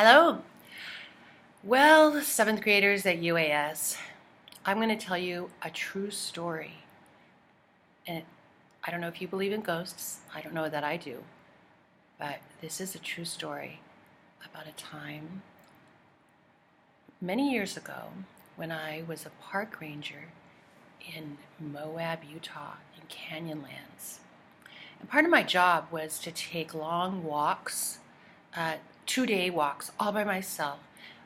Hello. Well, seventh graders at UAS, I'm going to tell you a true story. And I don't know if you believe in ghosts. I don't know that I do. But this is a true story about a time many years ago when I was a park ranger in Moab, Utah, in Canyonlands. And part of my job was to take long walks, 2-day walks, all by myself.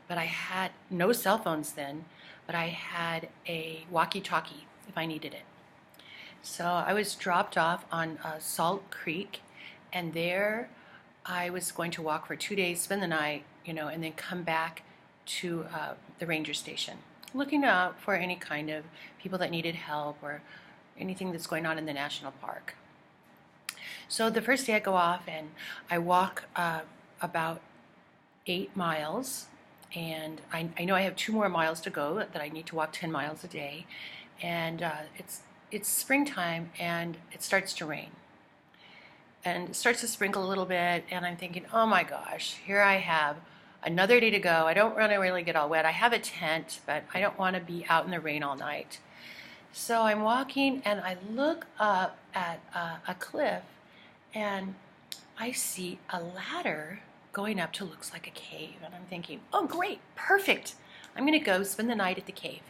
But I had no cell phones then, but I had a walkie-talkie if I needed it. So I was dropped off on Salt Creek, and there I was going to walk for 2 days, spend the night, and then come back to the ranger station, looking out for any kind of people that needed help or anything that's going on in the national park. So the first day I go off and I walk about 8 miles, and I know I have 2 more miles to go, that I need to walk 10 miles a day, and it's springtime and it starts to rain. And it starts to sprinkle a little bit, and I'm thinking, oh my gosh, here I have another day to go. I don't want to really get all wet. I have a tent, but I don't want to be out in the rain all night. So I'm walking and I look up at a cliff, and I see a ladder going up to looks like a cave. And I'm thinking, oh great, perfect. I'm going to go spend the night at the cave.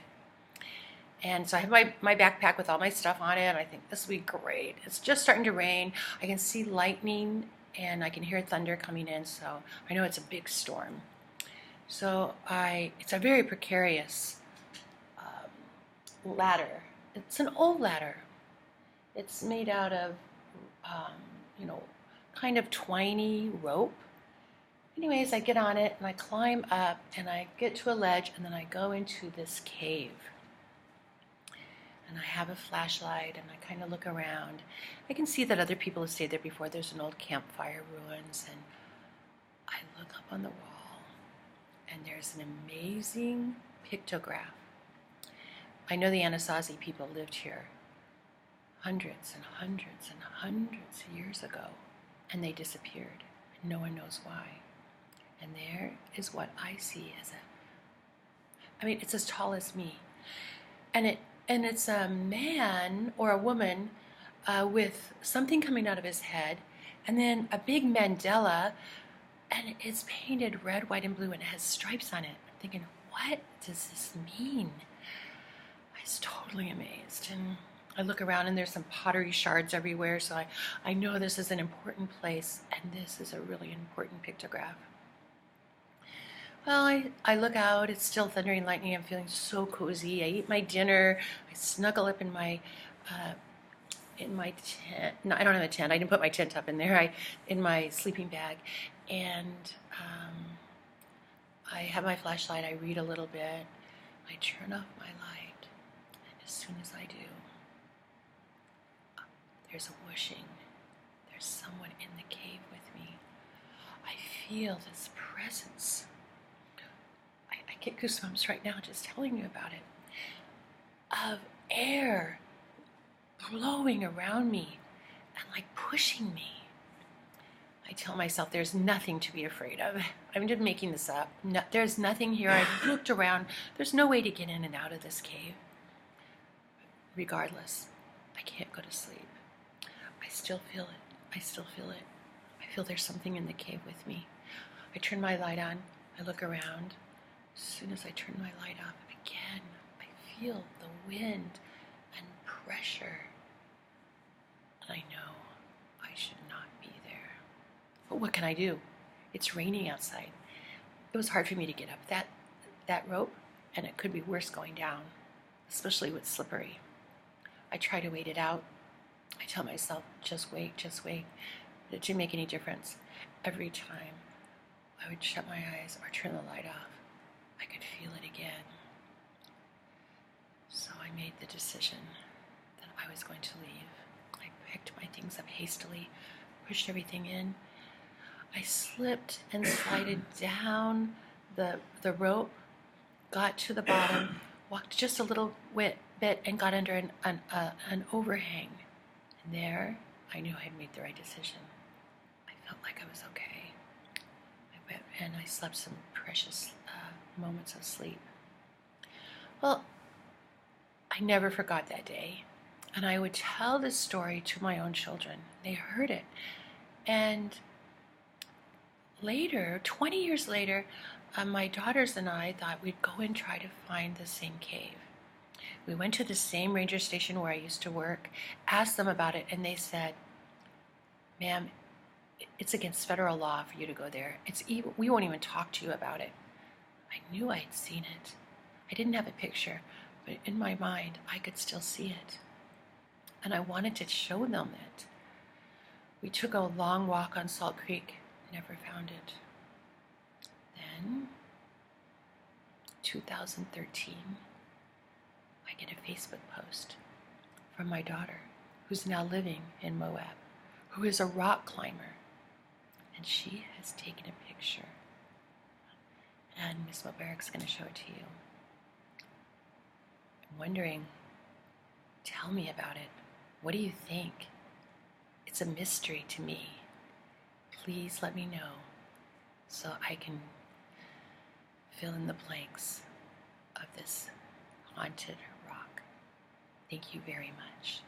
And so I have my backpack with all my stuff on it, and I think this will be great. It's just starting to rain. I can see lightning, and I can hear thunder coming in, so I know it's a big storm. So it's a very precarious ladder. It's an old ladder. It's made out of, kind of twiny rope. Anyways, I get on it, and I climb up, and I get to a ledge, and then I go into this cave. And I have a flashlight, and I kind of look around. I can see that other people have stayed there before. There's an old campfire ruins, and I look up on the wall, and there's an amazing pictograph. I know the Anasazi people lived here hundreds and hundreds and hundreds of years ago, and they disappeared, and no one knows why. And there is what I see as it's as tall as me, and it's a man or a woman with something coming out of his head, and then a big mandala, and it's painted red, white, and blue, and it has stripes on it. I'm thinking, what does this mean? I was totally amazed, and I look around, and there's some pottery shards everywhere, so I know this is an important place, and this is a really important pictograph. Well, I look out, it's still thundering and lightning, I'm feeling so cozy. I eat my dinner, I snuggle up in my tent. No, I don't have a tent, I didn't put my tent up in there, in my sleeping bag. And I have my flashlight, I read a little bit, I turn off my light, and as soon as I do, there's a whooshing. There's someone in the cave with me. I feel this presence. I get goosebumps right now just telling you about it, of air blowing around me and like pushing me. I tell myself there's nothing to be afraid of. I'm just making this up. No, there's nothing here. I've looked around. There's no way to get in and out of this cave. Regardless, I can't go to sleep. I still feel it. I still feel it. I feel there's something in the cave with me. I turn my light on. I look around. As soon as I turn my light off, again, I feel the wind and pressure. And I know I should not be there. But what can I do? It's raining outside. It was hard for me to get up that rope, and it could be worse going down, especially with slippery. I try to wait it out. I tell myself, just wait, just wait. But it didn't make any difference. Every time I would shut my eyes or turn the light off, I could feel it again. So I made the decision that I was going to leave. I picked my things up hastily, pushed everything in. I slipped and slided down the rope, got to the bottom, walked just a little bit, and got under an overhang. And there, I knew I had made the right decision. I felt like I was okay. and I slept some precious moments of sleep. Well, I never forgot that day, and I would tell this story to my own children. They heard it, and later, 20 years later, my daughters and I thought we'd go and try to find the same cave. We went to the same ranger station where I used to work, asked them about it, and they said, "Ma'am, it's against federal law for you to go there. We won't even talk to you about it." I knew I'd seen it. I didn't have a picture, but in my mind, I could still see it. And I wanted to show them it. We took a long walk on Salt Creek, never found it. Then, 2013, I get a Facebook post from my daughter, who's now living in Moab, who is a rock climber. And she has taken a picture. And Miss Mubarak's going to show it to you. I'm wondering, tell me about it. What do you think? It's a mystery to me. Please let me know so I can fill in the blanks of this haunted rock. Thank you very much.